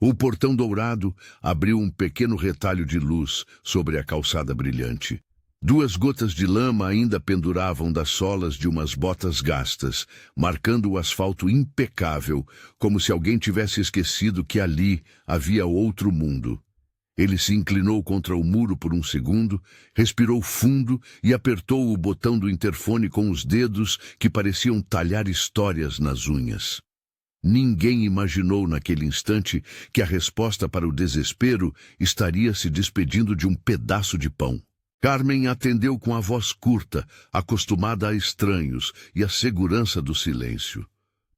O portão dourado abriu um pequeno retalho de luz sobre a calçada brilhante. 2 gotas de lama ainda penduravam das solas de umas botas gastas, marcando o asfalto impecável, como se alguém tivesse esquecido que ali havia outro mundo. Ele se inclinou contra o muro por um segundo, respirou fundo e apertou o botão do interfone com os dedos que pareciam talhar histórias nas unhas. Ninguém imaginou naquele instante que a resposta para o desespero estaria se despedindo de um pedaço de pão. Carmen atendeu com a voz curta, acostumada a estranhos e a segurança do silêncio.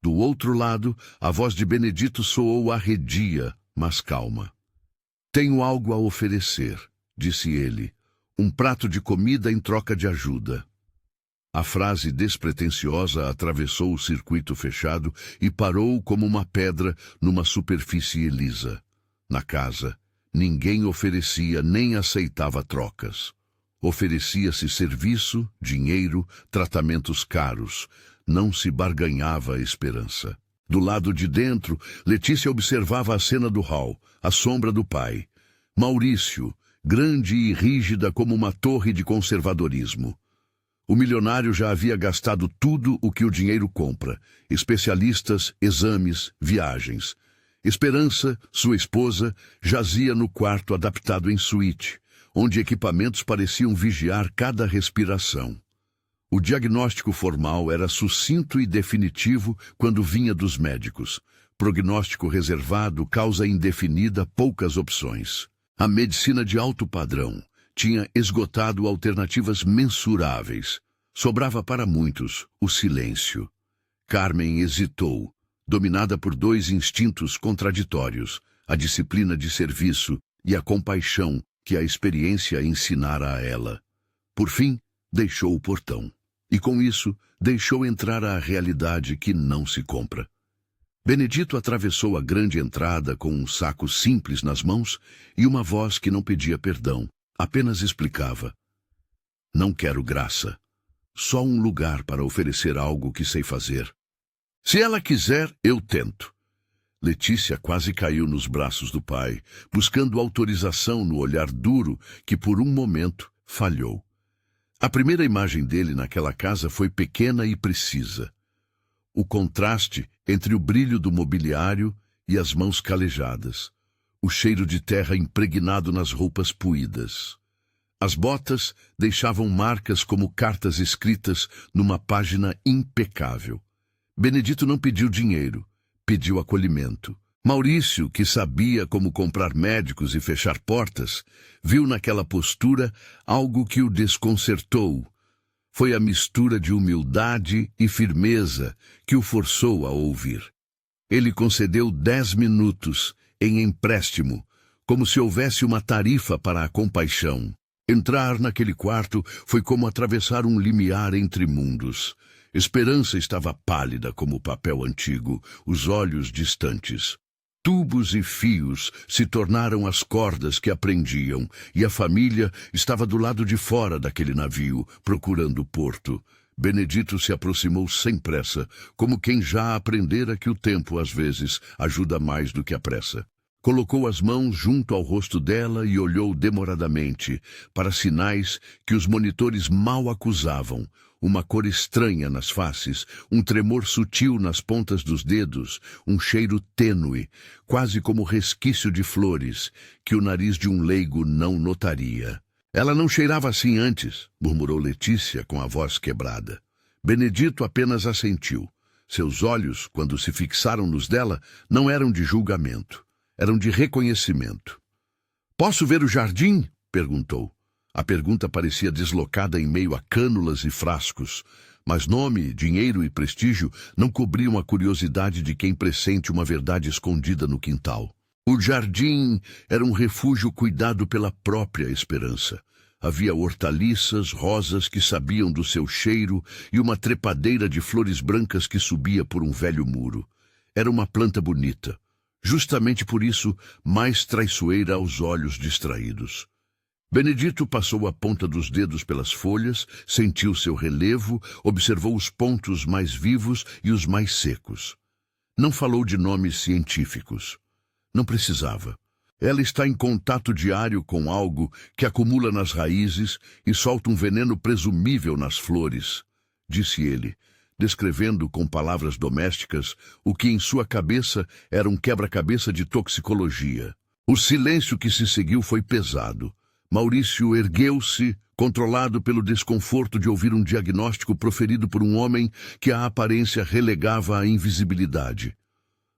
Do outro lado, a voz de Benedito soou arredia, mas calma. "Tenho algo a oferecer", disse ele. "Um prato de comida em troca de ajuda." A frase despretensiosa atravessou o circuito fechado e parou como uma pedra numa superfície lisa. Na casa, ninguém oferecia nem aceitava trocas. Oferecia-se serviço, dinheiro, tratamentos caros. Não se barganhava a esperança. Do lado de dentro, Letícia observava a cena do hall, a sombra do pai. Maurício, grande e rígida como uma torre de conservadorismo. O milionário já havia gastado tudo o que o dinheiro compra: especialistas, exames, viagens. Esperança, sua esposa, jazia no quarto adaptado em suíte, onde equipamentos pareciam vigiar cada respiração. O diagnóstico formal era sucinto e definitivo quando vinha dos médicos. Prognóstico reservado, causa indefinida, poucas opções. A medicina de alto padrão tinha esgotado alternativas mensuráveis. Sobrava para muitos o silêncio. Carmen hesitou, dominada por 2 instintos contraditórios: a disciplina de serviço e a compaixão que a experiência ensinara a ela. Por fim, deixou o portão. E com isso, deixou entrar a realidade que não se compra. Benedito atravessou a grande entrada com um saco simples nas mãos e uma voz que não pedia perdão, apenas explicava: "Não quero graça. Só um lugar para oferecer algo que sei fazer. Se ela quiser, eu tento." Letícia quase caiu nos braços do pai, buscando autorização no olhar duro que por um momento falhou. A primeira imagem dele naquela casa foi pequena e precisa. O contraste entre o brilho do mobiliário e as mãos calejadas. O cheiro de terra impregnado nas roupas puídas. As botas deixavam marcas como cartas escritas numa página impecável. Benedito não pediu dinheiro, pediu acolhimento. Maurício, que sabia como comprar médicos e fechar portas, viu naquela postura algo que o desconcertou. Foi a mistura de humildade e firmeza que o forçou a ouvir. Ele concedeu 10 minutos, em empréstimo, como se houvesse uma tarifa para a compaixão. Entrar naquele quarto foi como atravessar um limiar entre mundos. Esperança estava pálida como o papel antigo, os olhos distantes. Tubos e fios se tornaram as cordas que a prendiam, e a família estava do lado de fora daquele navio, procurando porto. Benedito se aproximou sem pressa, como quem já aprendera que o tempo, às vezes, ajuda mais do que a pressa. Colocou as mãos junto ao rosto dela e olhou demoradamente, para sinais que os monitores mal acusavam. Uma cor estranha nas faces, um tremor sutil nas pontas dos dedos, um cheiro tênue, quase como resquício de flores, que o nariz de um leigo não notaria. "Ela não cheirava assim antes", murmurou Letícia com a voz quebrada. Benedito apenas assentiu. Seus olhos, quando se fixaram nos dela, não eram de julgamento, eram de reconhecimento. "Posso ver o jardim?" perguntou. A pergunta parecia deslocada em meio a cânulas e frascos, mas nome, dinheiro e prestígio não cobriam a curiosidade de quem pressente uma verdade escondida no quintal. O jardim era um refúgio cuidado pela própria esperança. Havia hortaliças, rosas que sabiam do seu cheiro e uma trepadeira de flores brancas que subia por um velho muro. Era uma planta bonita, justamente por isso mais traiçoeira aos olhos distraídos. Benedito passou a ponta dos dedos pelas folhas, sentiu seu relevo, observou os pontos mais vivos e os mais secos. Não falou de nomes científicos. Não precisava. Ela está em contato diário com algo que acumula nas raízes e solta um veneno presumível nas flores, disse ele, descrevendo com palavras domésticas o que em sua cabeça era um quebra-cabeça de toxicologia. O silêncio que se seguiu foi pesado. Maurício ergueu-se, controlado pelo desconforto de ouvir um diagnóstico proferido por um homem que a aparência relegava à invisibilidade.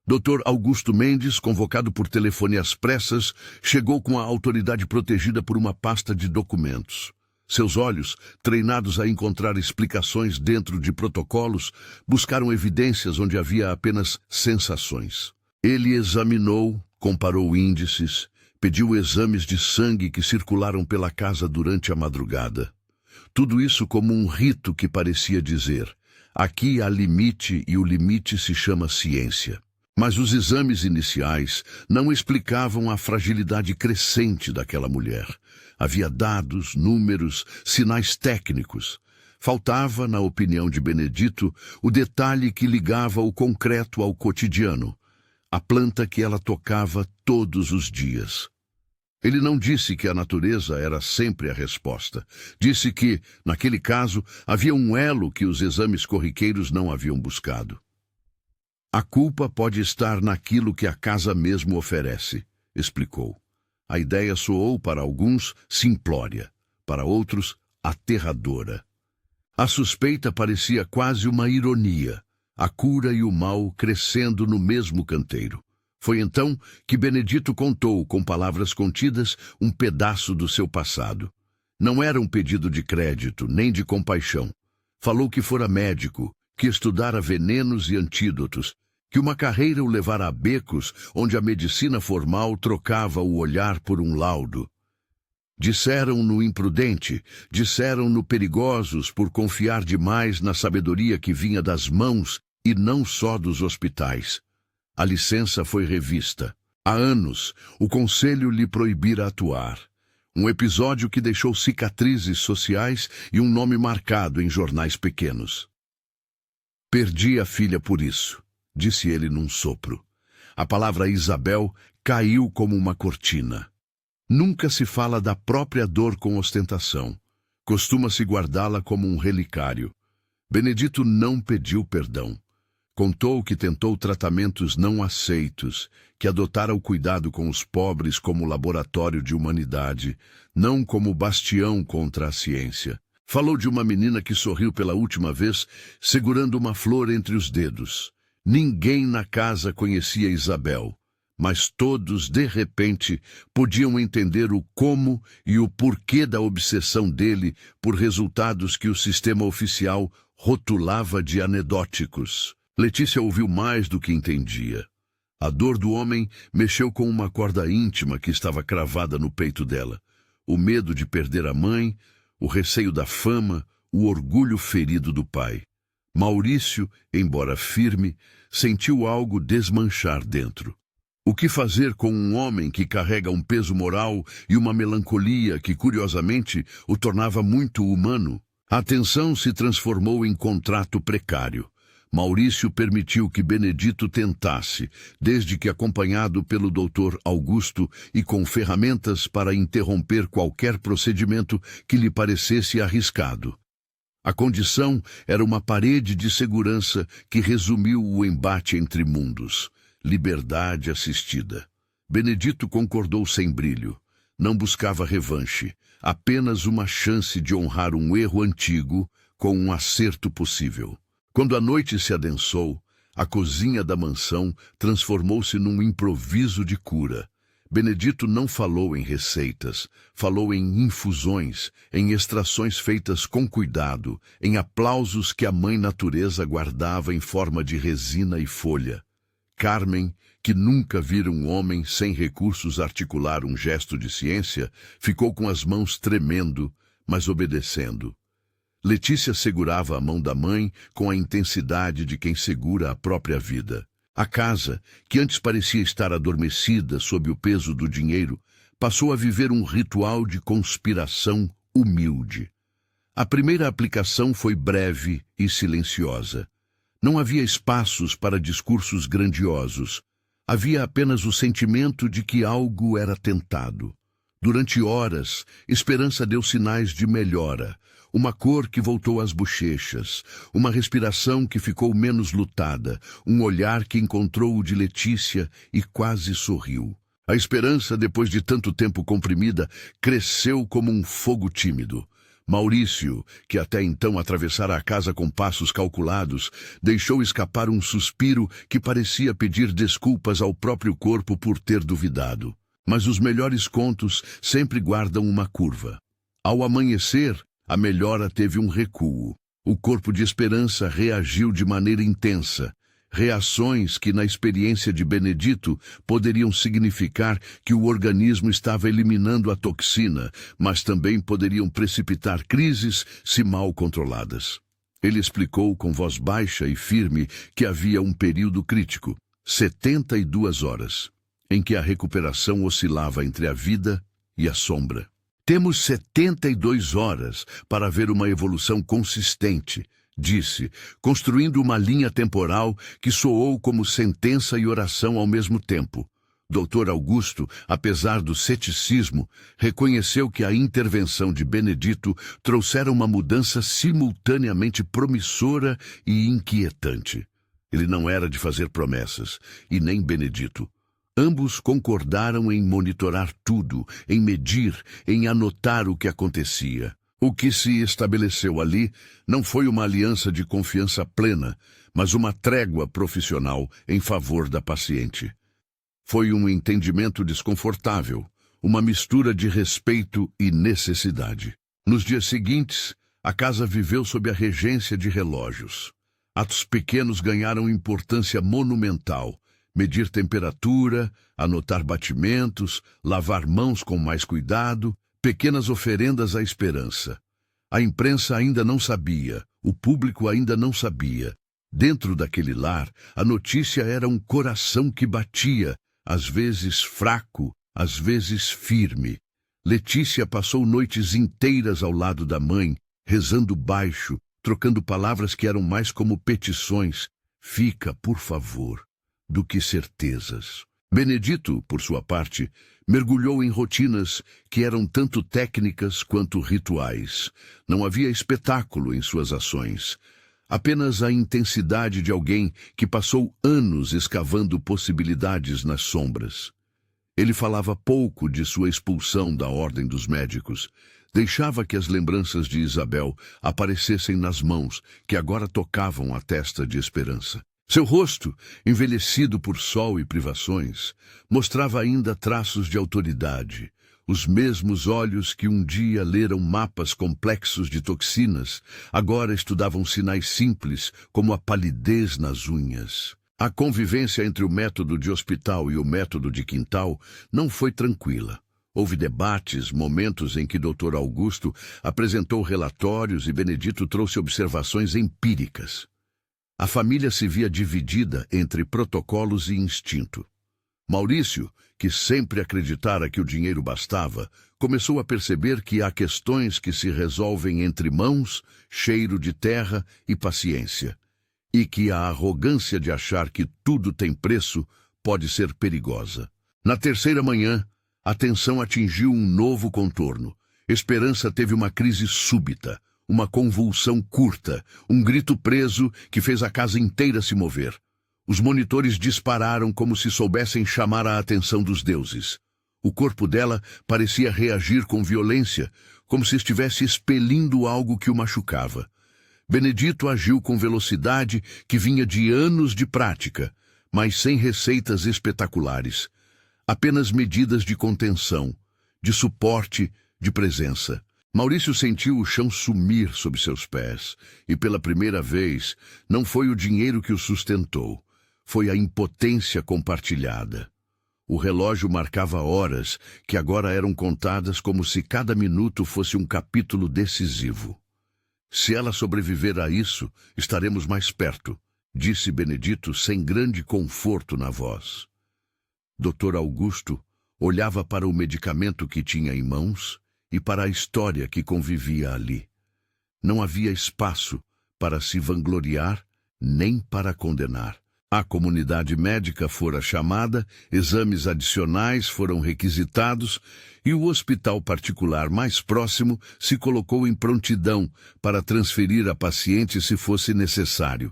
Dr. Augusto Mendes, convocado por telefone às pressas, chegou com a autoridade protegida por uma pasta de documentos. Seus olhos, treinados a encontrar explicações dentro de protocolos, buscaram evidências onde havia apenas sensações. Ele examinou, comparou índices, pediu exames de sangue que circularam pela casa durante a madrugada. Tudo isso como um rito que parecia dizer: aqui há limite e o limite se chama ciência. Mas os exames iniciais não explicavam a fragilidade crescente daquela mulher. Havia dados, números, sinais técnicos. Faltava, na opinião de Benedito, o detalhe que ligava o concreto ao cotidiano, a planta que ela tocava todos os dias. Ele não disse que a natureza era sempre a resposta. Disse que, naquele caso, havia um elo que os exames corriqueiros não haviam buscado. A culpa pode estar naquilo que a casa mesmo oferece, explicou. A ideia soou para alguns simplória, para outros aterradora. A suspeita parecia quase uma ironia, a cura e o mal crescendo no mesmo canteiro. Foi então que Benedito contou, com palavras contidas, um pedaço do seu passado. Não era um pedido de crédito, nem de compaixão. Falou que fora médico, que estudara venenos e antídotos, que uma carreira o levara a becos onde a medicina formal trocava o olhar por um laudo. Disseram-no imprudente, disseram-no perigosos por confiar demais na sabedoria que vinha das mãos e não só dos hospitais. A licença foi revista. Há anos, o conselho lhe proibira atuar. Um episódio que deixou cicatrizes sociais e um nome marcado em jornais pequenos. Perdi a filha por isso, disse ele num sopro. A palavra Isabel caiu como uma cortina. Nunca se fala da própria dor com ostentação. Costuma-se guardá-la como um relicário. Benedito não pediu perdão. Contou que tentou tratamentos não aceitos, que adotara o cuidado com os pobres como laboratório de humanidade, não como bastião contra a ciência. Falou de uma menina que sorriu pela última vez, segurando uma flor entre os dedos. Ninguém na casa conhecia Isabel, mas todos, de repente, podiam entender o como e o porquê da obsessão dele por resultados que o sistema oficial rotulava de anedóticos. Letícia ouviu mais do que entendia. A dor do homem mexeu com uma corda íntima que estava cravada no peito dela. O medo de perder a mãe, o receio da fama, o orgulho ferido do pai. Maurício, embora firme, sentiu algo desmanchar dentro. O que fazer com um homem que carrega um peso moral e uma melancolia que, curiosamente, o tornava muito humano? A tensão se transformou em contrato precário. Maurício permitiu que Benedito tentasse, desde que acompanhado pelo Dr. Augusto e com ferramentas para interromper qualquer procedimento que lhe parecesse arriscado. A condição era uma parede de segurança que resumiu o embate entre mundos. Liberdade assistida. Benedito concordou sem brilho. Não buscava revanche, apenas uma chance de honrar um erro antigo com um acerto possível. Quando a noite se adensou, a cozinha da mansão transformou-se num improviso de cura. Benedito não falou em receitas, falou em infusões, em extrações feitas com cuidado, em aplausos que a mãe natureza guardava em forma de resina e folha. Carmen, que nunca vira um homem sem recursos articular um gesto de ciência, ficou com as mãos tremendo, mas obedecendo. Letícia segurava a mão da mãe com a intensidade de quem segura a própria vida. A casa, que antes parecia estar adormecida sob o peso do dinheiro, passou a viver um ritual de conspiração humilde. A primeira aplicação foi breve e silenciosa. Não havia espaços para discursos grandiosos. Havia apenas o sentimento de que algo era tentado. Durante horas, Esperança deu sinais de melhora. Uma cor que voltou às bochechas, uma respiração que ficou menos lutada, um olhar que encontrou o de Letícia e quase sorriu. A esperança, depois de tanto tempo comprimida, cresceu como um fogo tímido. Maurício, que até então atravessara a casa com passos calculados, deixou escapar um suspiro que parecia pedir desculpas ao próprio corpo por ter duvidado. Mas os melhores contos sempre guardam uma curva. Ao amanhecer, a melhora teve um recuo. O corpo de Esperança reagiu de maneira intensa. Reações que, na experiência de Benedito, poderiam significar que o organismo estava eliminando a toxina, mas também poderiam precipitar crises se mal controladas. Ele explicou com voz baixa e firme que havia um período crítico, 72 horas, em que a recuperação oscilava entre a vida e a sombra. Temos 72 horas para ver uma evolução consistente, disse, construindo uma linha temporal que soou como sentença e oração ao mesmo tempo. Dr. Augusto, apesar do ceticismo, reconheceu que a intervenção de Benedito trouxera uma mudança simultaneamente promissora e inquietante. Ele não era de fazer promessas, e nem Benedito. Ambos concordaram em monitorar tudo, em medir, em anotar o que acontecia. O que se estabeleceu ali não foi uma aliança de confiança plena, mas uma trégua profissional em favor da paciente. Foi um entendimento desconfortável, uma mistura de respeito e necessidade. Nos dias seguintes, a casa viveu sob a regência de relógios. Atos pequenos ganharam importância monumental. Medir temperatura, anotar batimentos, lavar mãos com mais cuidado, pequenas oferendas à esperança. A imprensa ainda não sabia, o público ainda não sabia. Dentro daquele lar, a notícia era um coração que batia, às vezes fraco, às vezes firme. Letícia passou noites inteiras ao lado da mãe, rezando baixo, trocando palavras que eram mais como petições. Fica, por favor, do que certezas. Benedito, por sua parte, mergulhou em rotinas que eram tanto técnicas quanto rituais. Não havia espetáculo em suas ações. Apenas a intensidade de alguém que passou anos escavando possibilidades nas sombras. Ele falava pouco de sua expulsão da Ordem dos Médicos. Deixava que as lembranças de Isabel aparecessem nas mãos, que agora tocavam a testa de Esperança. Seu rosto, envelhecido por sol e privações, mostrava ainda traços de autoridade. Os mesmos olhos que um dia leram mapas complexos de toxinas, agora estudavam sinais simples, como a palidez nas unhas. A convivência entre o método de hospital e o método de quintal não foi tranquila. Houve debates, momentos em que Dr. Augusto apresentou relatórios e Benedito trouxe observações empíricas. A família se via dividida entre protocolos e instinto. Maurício, que sempre acreditara que o dinheiro bastava, começou a perceber que há questões que se resolvem entre mãos, cheiro de terra e paciência, e que a arrogância de achar que tudo tem preço pode ser perigosa. Na terceira manhã, a tensão atingiu um novo contorno. Esperança teve uma crise súbita. Uma convulsão curta, um grito preso que fez a casa inteira se mover. Os monitores dispararam como se soubessem chamar a atenção dos deuses. O corpo dela parecia reagir com violência, como se estivesse expelindo algo que o machucava. Benedito agiu com velocidade que vinha de anos de prática, mas sem receitas espetaculares. Apenas medidas de contenção, de suporte, de presença. Maurício sentiu o chão sumir sob seus pés, e pela primeira vez não foi o dinheiro que o sustentou, foi a impotência compartilhada. O relógio marcava horas que agora eram contadas como se cada minuto fosse um capítulo decisivo. Se ela sobreviver a isso, estaremos mais perto, disse Benedito sem grande conforto na voz. Dr. Augusto olhava para o medicamento que tinha em mãos e para a história que convivia ali. Não havia espaço para se vangloriar nem para condenar. A comunidade médica fora chamada, exames adicionais foram requisitados e o hospital particular mais próximo se colocou em prontidão para transferir a paciente se fosse necessário.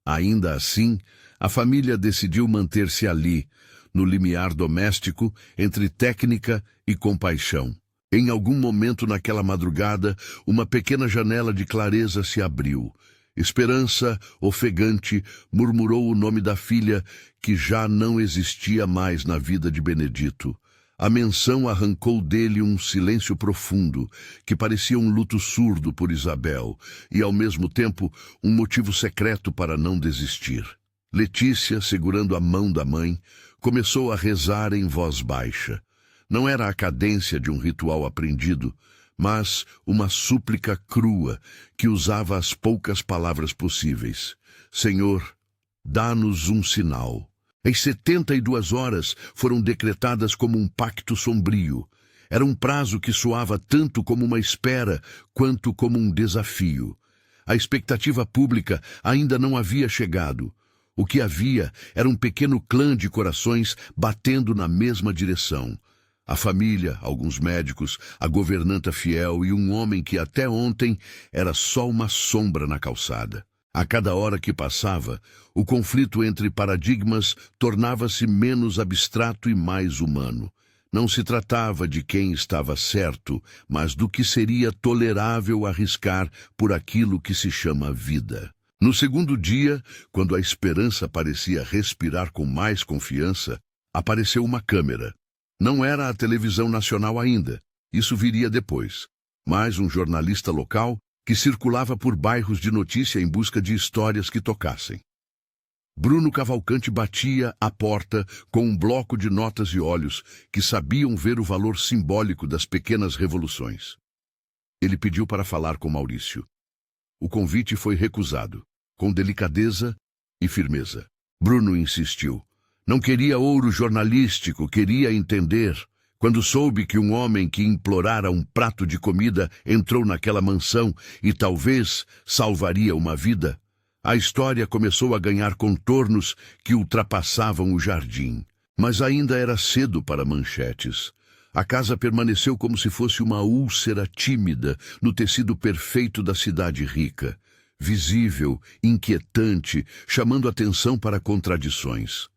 Ainda assim, a família decidiu manter-se ali, no limiar doméstico entre técnica e compaixão. Em algum momento naquela madrugada, uma pequena janela de clareza se abriu. Esperança, ofegante, murmurou o nome da filha, que já não existia mais na vida de Benedito. A menção arrancou dele um silêncio profundo, que parecia um luto surdo por Isabel, e ao mesmo tempo um motivo secreto para não desistir. Letícia, segurando a mão da mãe, começou a rezar em voz baixa. Não era a cadência de um ritual aprendido, mas uma súplica crua que usava as poucas palavras possíveis. Senhor, dá-nos um sinal. As 72 horas foram decretadas como um pacto sombrio. Era um prazo que soava tanto como uma espera, quanto como um desafio. A expectativa pública ainda não havia chegado. O que havia era um pequeno clã de corações batendo na mesma direção. A família, alguns médicos, a governanta fiel e um homem que até ontem era só uma sombra na calçada. A cada hora que passava, o conflito entre paradigmas tornava-se menos abstrato e mais humano. Não se tratava de quem estava certo, mas do que seria tolerável arriscar por aquilo que se chama vida. No segundo dia, quando a esperança parecia respirar com mais confiança, apareceu uma câmera. Não era a televisão nacional ainda, isso viria depois, mas um jornalista local que circulava por bairros de notícia em busca de histórias que tocassem. Bruno Cavalcante batia à porta com um bloco de notas e olhos que sabiam ver o valor simbólico das pequenas revoluções. Ele pediu para falar com Maurício. O convite foi recusado, com delicadeza e firmeza. Bruno insistiu. Não queria ouro jornalístico, queria entender. Quando soube que um homem que implorara um prato de comida entrou naquela mansão e talvez salvaria uma vida, a história começou a ganhar contornos que ultrapassavam o jardim. Mas ainda era cedo para manchetes. A casa permaneceu como se fosse uma úlcera tímida no tecido perfeito da cidade rica. Visível, inquietante, chamando atenção para contradições.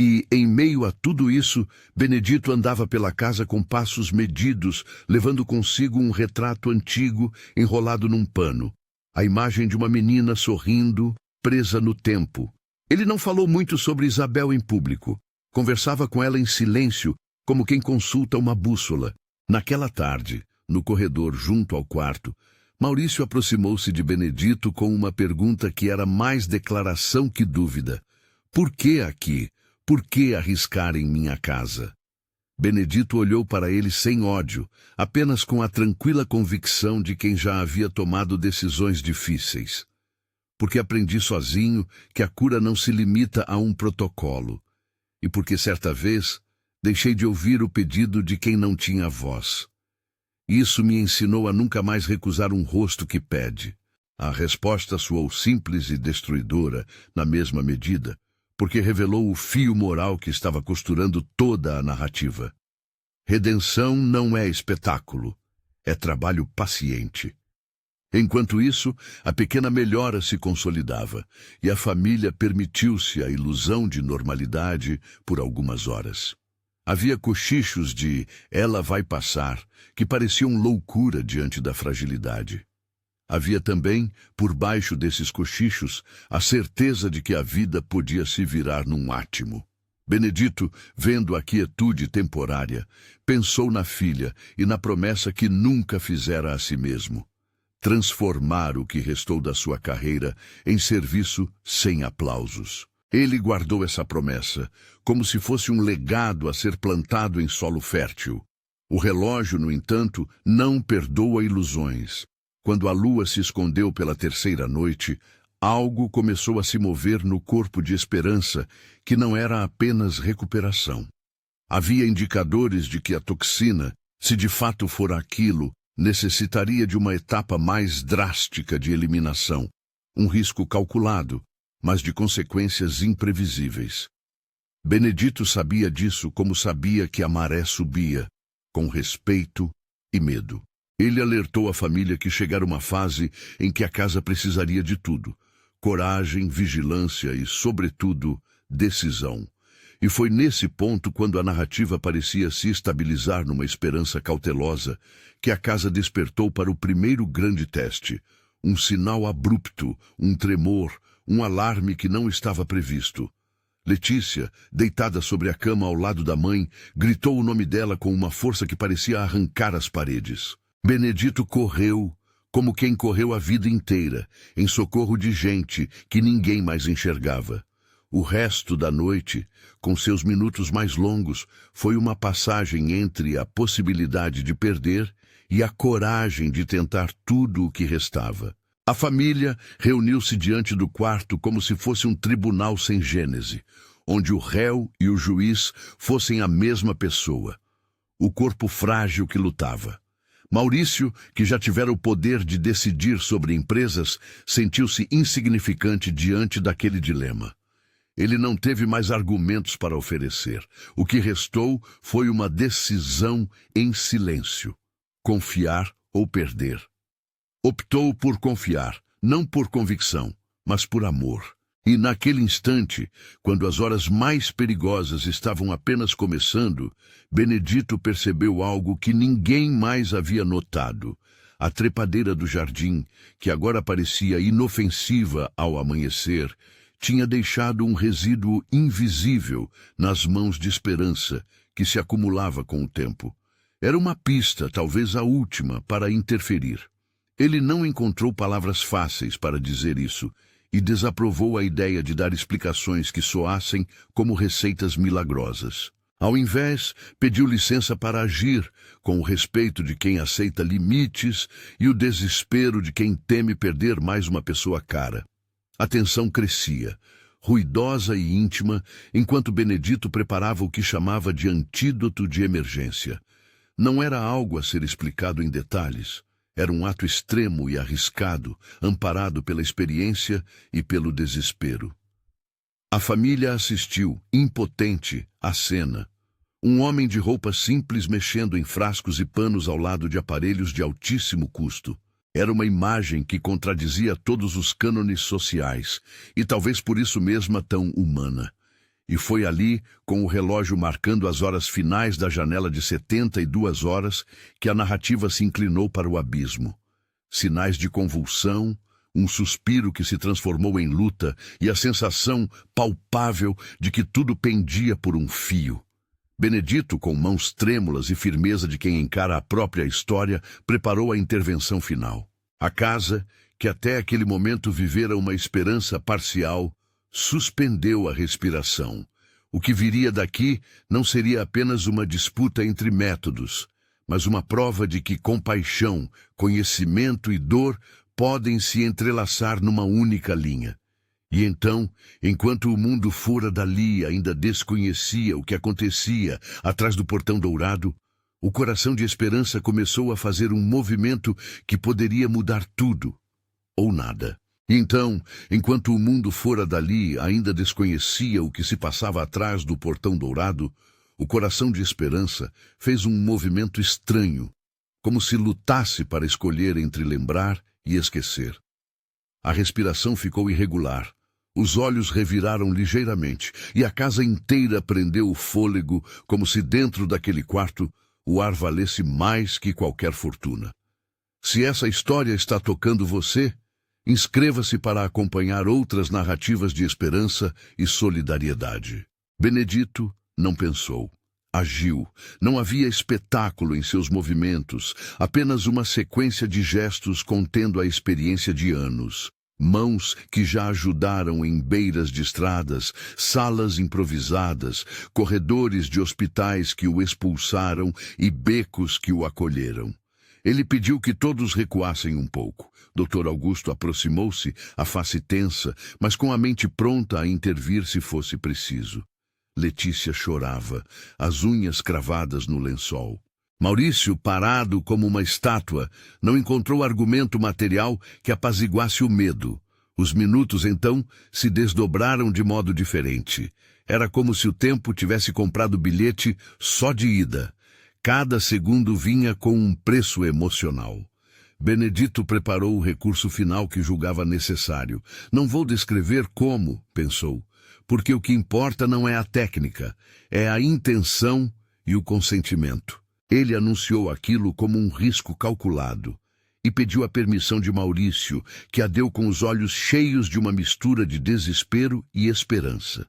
E, em meio a tudo isso, Benedito andava pela casa com passos medidos, levando consigo um retrato antigo enrolado num pano. A imagem de uma menina sorrindo, presa no tempo. Ele não falou muito sobre Isabel em público. Conversava com ela em silêncio, como quem consulta uma bússola. Naquela tarde, no corredor junto ao quarto, Maurício aproximou-se de Benedito com uma pergunta que era mais declaração que dúvida. Por que aqui? Por que arriscar em minha casa? Benedito olhou para ele sem ódio, apenas com a tranquila convicção de quem já havia tomado decisões difíceis. Porque aprendi sozinho que a cura não se limita a um protocolo. E porque certa vez deixei de ouvir o pedido de quem não tinha voz. Isso me ensinou a nunca mais recusar um rosto que pede. A resposta soou simples e destruidora, na mesma medida, porque revelou o fio moral que estava costurando toda a narrativa. Redenção não é espetáculo, é trabalho paciente. Enquanto isso, a pequena melhora se consolidava, e a família permitiu-se a ilusão de normalidade por algumas horas. Havia cochichos de "ela vai passar", que pareciam loucura diante da fragilidade. Havia também, por baixo desses cochichos, a certeza de que a vida podia se virar num átimo. Benedito, vendo a quietude temporária, pensou na filha e na promessa que nunca fizera a si mesmo. Transformar o que restou da sua carreira em serviço sem aplausos. Ele guardou essa promessa, como se fosse um legado a ser plantado em solo fértil. O relógio, no entanto, não perdoa ilusões. Quando a lua se escondeu pela terceira noite, algo começou a se mover no corpo de Esperança, que não era apenas recuperação. Havia indicadores de que a toxina, se de fato for aquilo, necessitaria de uma etapa mais drástica de eliminação, um risco calculado, mas de consequências imprevisíveis. Benedito sabia disso como sabia que a maré subia, com respeito e medo. Ele alertou a família que chegara uma fase em que a casa precisaria de tudo: coragem, vigilância e, sobretudo, decisão. E foi nesse ponto, quando a narrativa parecia se estabilizar numa esperança cautelosa, que a casa despertou para o primeiro grande teste. Um sinal abrupto, um tremor, um alarme que não estava previsto. Letícia, deitada sobre a cama ao lado da mãe, gritou o nome dela com uma força que parecia arrancar as paredes. Benedito correu, como quem correu a vida inteira, em socorro de gente que ninguém mais enxergava. O resto da noite, com seus minutos mais longos, foi uma passagem entre a possibilidade de perder e a coragem de tentar tudo o que restava. A família reuniu-se diante do quarto como se fosse um tribunal sem gênese, onde o réu e o juiz fossem a mesma pessoa, o corpo frágil que lutava. Maurício, que já tivera o poder de decidir sobre empresas, sentiu-se insignificante diante daquele dilema. Ele não teve mais argumentos para oferecer. O que restou foi uma decisão em silêncio: confiar ou perder. Optou por confiar, não por convicção, mas por amor. E naquele instante, quando as horas mais perigosas estavam apenas começando, Benedito percebeu algo que ninguém mais havia notado. A trepadeira do jardim, que agora parecia inofensiva ao amanhecer, tinha deixado um resíduo invisível nas mãos de esperança que se acumulava com o tempo. Era uma pista, talvez a última, para interferir. Ele não encontrou palavras fáceis para dizer isso e desaprovou a ideia de dar explicações que soassem como receitas milagrosas. Ao invés, pediu licença para agir, com o respeito de quem aceita limites e o desespero de quem teme perder mais uma pessoa cara. A tensão crescia, ruidosa e íntima, enquanto Benedito preparava o que chamava de antídoto de emergência. Não era algo a ser explicado em detalhes. Era um ato extremo e arriscado, amparado pela experiência e pelo desespero. A família assistiu, impotente, à cena. Um homem de roupa simples mexendo em frascos e panos ao lado de aparelhos de altíssimo custo. Era uma imagem que contradizia todos os cânones sociais, e talvez por isso mesma tão humana. E foi ali, com o relógio marcando as horas finais da janela de 72 horas, que a narrativa se inclinou para o abismo. Sinais de convulsão, um suspiro que se transformou em luta e a sensação palpável de que tudo pendia por um fio. Benedito, com mãos trêmulas e firmeza de quem encara a própria história, preparou a intervenção final. A casa, que até aquele momento vivera uma esperança parcial, suspendeu a respiração. O que viria daqui não seria apenas uma disputa entre métodos, mas uma prova de que compaixão, conhecimento e dor podem se entrelaçar numa única linha. E então, enquanto o mundo fora dali e ainda desconhecia o que acontecia atrás do portão dourado, o coração de esperança começou a fazer um movimento que poderia mudar tudo, ou nada. Então, enquanto o mundo fora dali ainda desconhecia o que se passava atrás do portão dourado, o coração de esperança fez um movimento estranho, como se lutasse para escolher entre lembrar e esquecer. A respiração ficou irregular, os olhos reviraram ligeiramente e a casa inteira prendeu o fôlego, como se dentro daquele quarto o ar valesse mais que qualquer fortuna. Se essa história está tocando você, inscreva-se para acompanhar outras narrativas de esperança e solidariedade. Benedito não pensou. Agiu. Não havia espetáculo em seus movimentos, apenas uma sequência de gestos contendo a experiência de anos. Mãos que já ajudaram em beiras de estradas, salas improvisadas, corredores de hospitais que o expulsaram e becos que o acolheram. Ele pediu que todos recuassem um pouco. Dr. Augusto aproximou-se, a face tensa, mas com a mente pronta a intervir se fosse preciso. Letícia chorava, as unhas cravadas no lençol. Maurício, parado como uma estátua, não encontrou argumento material que apaziguasse o medo. Os minutos, então, se desdobraram de modo diferente. Era como se o tempo tivesse comprado bilhete só de ida. Cada segundo vinha com um preço emocional. Benedito preparou o recurso final que julgava necessário. Não vou descrever como, pensou, porque o que importa não é a técnica, é a intenção e o consentimento. Ele anunciou aquilo como um risco calculado e pediu a permissão de Maurício, que a deu com os olhos cheios de uma mistura de desespero e esperança.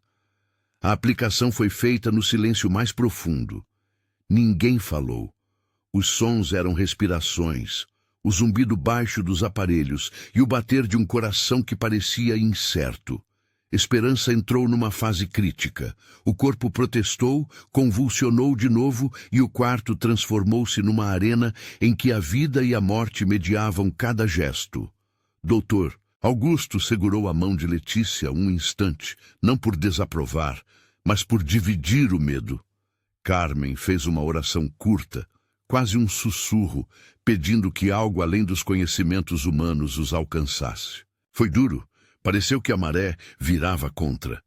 A aplicação foi feita no silêncio mais profundo. Ninguém falou. Os sons eram respirações, o zumbido baixo dos aparelhos e o bater de um coração que parecia incerto. Esperança entrou numa fase crítica. O corpo protestou, convulsionou de novo e o quarto transformou-se numa arena em que a vida e a morte mediavam cada gesto. Doutor, Augusto segurou a mão de Letícia um instante, não por desaprovar, mas por dividir o medo. Carmen fez uma oração curta, quase um sussurro, pedindo que algo além dos conhecimentos humanos os alcançasse. Foi duro. Pareceu que a maré virava contra.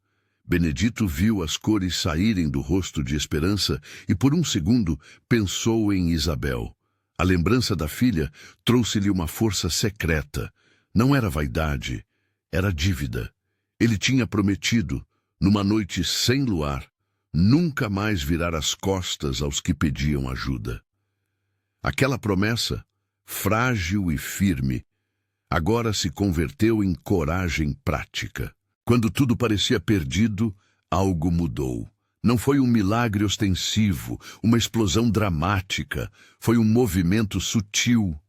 Benedito viu as cores saírem do rosto de Esperança e por um segundo pensou em Isabel. A lembrança da filha trouxe-lhe uma força secreta. Não era vaidade, era dívida. Ele tinha prometido, numa noite sem luar, nunca mais virar as costas aos que pediam ajuda. Aquela promessa, frágil e firme, agora se converteu em coragem prática. Quando tudo parecia perdido, algo mudou. Não foi um milagre ostensivo, uma explosão dramática, foi um movimento sutil.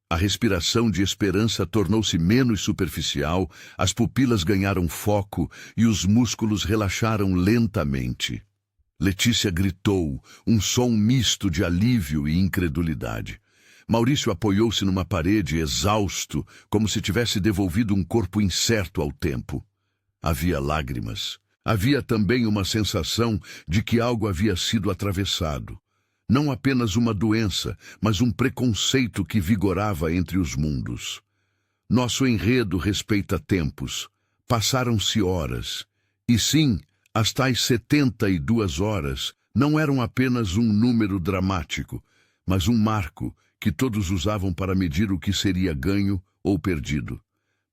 A respiração de Esperança tornou-se menos superficial, as pupilas ganharam foco e os músculos relaxaram lentamente. Letícia gritou, um som misto de alívio e incredulidade. Maurício apoiou-se numa parede, exausto, como se tivesse devolvido um corpo incerto ao tempo. Havia lágrimas. Havia também uma sensação de que algo havia sido atravessado. Não apenas uma doença, mas um preconceito que vigorava entre os mundos. Nosso enredo respeita tempos. Passaram-se horas. E sim, as tais 72 horas não eram apenas um número dramático, mas um marco que todos usavam para medir o que seria ganho ou perdido.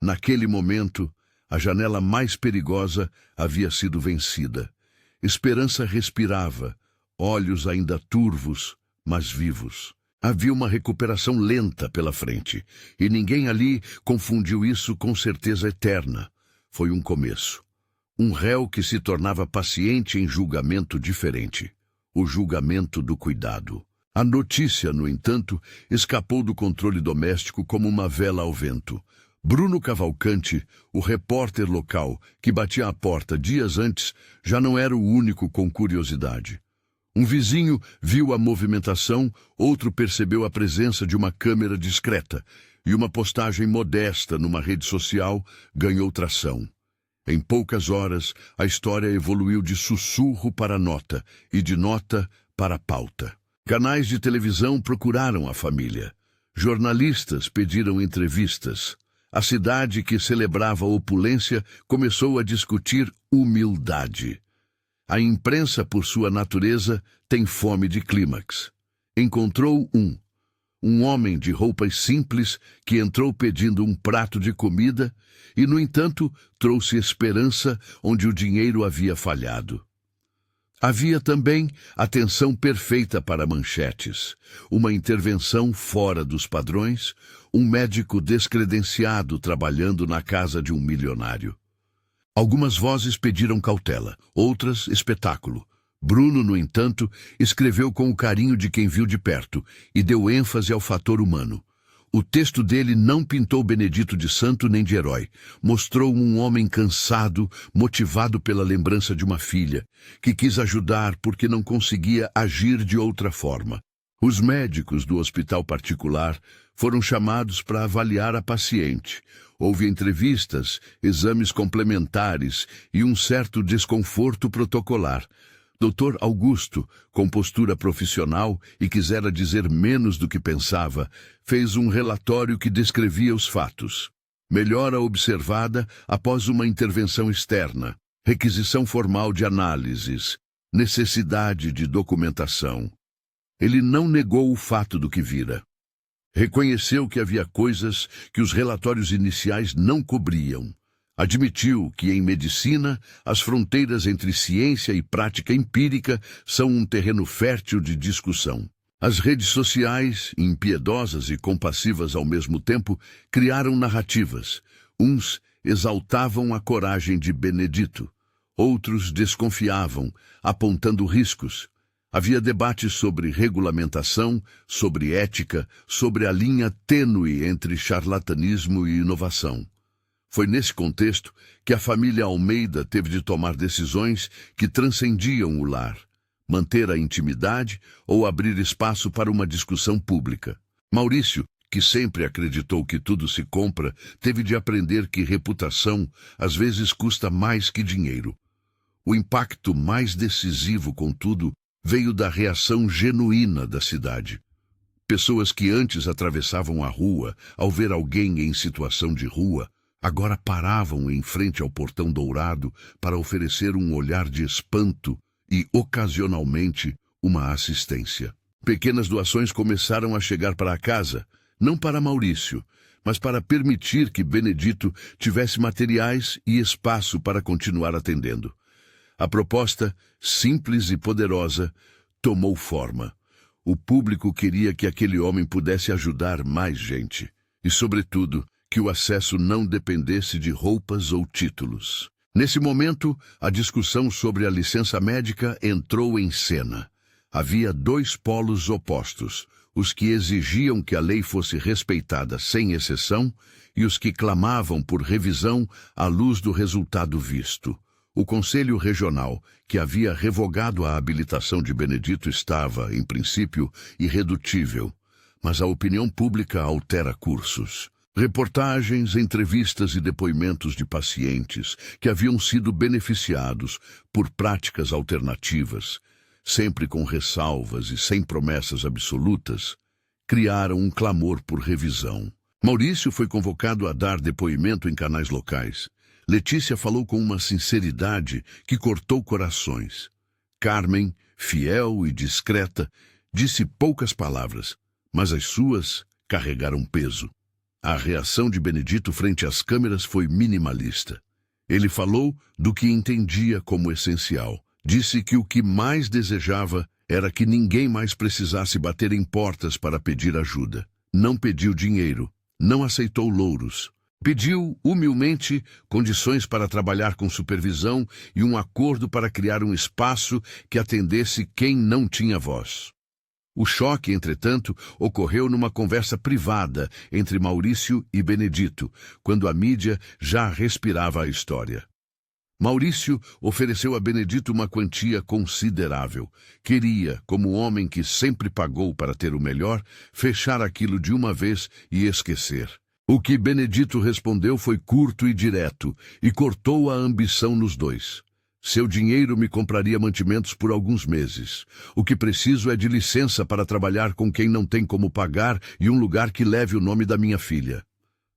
Naquele momento, a janela mais perigosa havia sido vencida. Esperança respirava, olhos ainda turvos, mas vivos. Havia uma recuperação lenta pela frente, e ninguém ali confundiu isso com certeza eterna. Foi um começo. Um réu que se tornava paciente em julgamento diferente. O julgamento do cuidado. A notícia, no entanto, escapou do controle doméstico como uma vela ao vento. Bruno Cavalcante, o repórter local, que batia à porta dias antes, já não era o único com curiosidade. Um vizinho viu a movimentação, outro percebeu a presença de uma câmera discreta, e uma postagem modesta numa rede social ganhou tração. Em poucas horas, a história evoluiu de sussurro para nota, e de nota para pauta. Canais de televisão procuraram a família. Jornalistas pediram entrevistas. A cidade que celebrava a opulência começou a discutir humildade. A imprensa, por sua natureza, tem fome de clímax. Encontrou um homem de roupas simples que entrou pedindo um prato de comida e, no entanto, trouxe esperança onde o dinheiro havia falhado. Havia também atenção perfeita para manchetes, uma intervenção fora dos padrões, um médico descredenciado trabalhando na casa de um milionário. Algumas vozes pediram cautela, outras espetáculo. Bruno, no entanto, escreveu com o carinho de quem viu de perto e deu ênfase ao fator humano. O texto dele não pintou Benedito de santo nem de herói. Mostrou um homem cansado, motivado pela lembrança de uma filha, que quis ajudar porque não conseguia agir de outra forma. Os médicos do hospital particular foram chamados para avaliar a paciente. Houve entrevistas, exames complementares e um certo desconforto protocolar. Dr. Augusto, com postura profissional e quisera dizer menos do que pensava, fez um relatório que descrevia os fatos. melhora observada após uma intervenção externa, requisição formal de análises, necessidade de documentação. Ele não negou o fato do que vira. Reconheceu que havia coisas que os relatórios iniciais não cobriam. Admitiu que, em medicina, as fronteiras entre ciência e prática empírica são um terreno fértil de discussão. As redes sociais, impiedosas e compassivas ao mesmo tempo, criaram narrativas. Uns exaltavam a coragem de Benedito, outros desconfiavam, apontando riscos. Havia debates sobre regulamentação, sobre ética, sobre a linha tênue entre charlatanismo e inovação. Foi nesse contexto que a família Almeida teve de tomar decisões que transcendiam o lar, manter a intimidade ou abrir espaço para uma discussão pública. Maurício, que sempre acreditou que tudo se compra, teve de aprender que reputação às vezes custa mais que dinheiro. O impacto mais decisivo, contudo, veio da reação genuína da cidade. Pessoas que antes atravessavam a rua ao ver alguém em situação de rua, agora paravam em frente ao portão dourado para oferecer um olhar de espanto e, ocasionalmente, uma assistência. Pequenas doações começaram a chegar para a casa, não para Maurício, mas para permitir que Benedito tivesse materiais e espaço para continuar atendendo. A proposta, simples e poderosa, tomou forma. O público queria que aquele homem pudesse ajudar mais gente. E, sobretudo, que o acesso não dependesse de roupas ou títulos. Nesse momento, a discussão sobre a licença médica entrou em cena. Havia dois polos opostos, os que exigiam que a lei fosse respeitada sem exceção e os que clamavam por revisão à luz do resultado visto. O Conselho Regional, que havia revogado a habilitação de Benedito, estava, em princípio, irredutível, mas a opinião pública altera cursos. Reportagens, entrevistas e depoimentos de pacientes que haviam sido beneficiados por práticas alternativas, sempre com ressalvas e sem promessas absolutas, criaram um clamor por revisão. Maurício foi convocado a dar depoimento em canais locais. Letícia falou com uma sinceridade que cortou corações. Carmen, fiel e discreta, disse poucas palavras, mas as suas carregaram peso. A reação de Benedito frente às câmeras foi minimalista. Ele falou do que entendia como essencial. Disse que o que mais desejava era que ninguém mais precisasse bater em portas para pedir ajuda. Não pediu dinheiro, não aceitou louros. Pediu, humilmente, condições para trabalhar com supervisão e um acordo para criar um espaço que atendesse quem não tinha voz. O choque, entretanto, ocorreu numa conversa privada entre Maurício e Benedito, quando a mídia já respirava a história. Maurício ofereceu a Benedito uma quantia considerável. Queria, como homem que sempre pagou para ter o melhor, fechar aquilo de uma vez e esquecer. O que Benedito respondeu foi curto e direto, e cortou a ambição nos dois. Seu dinheiro me compraria mantimentos por alguns meses. O que preciso é de licença para trabalhar com quem não tem como pagar e um lugar que leve o nome da minha filha.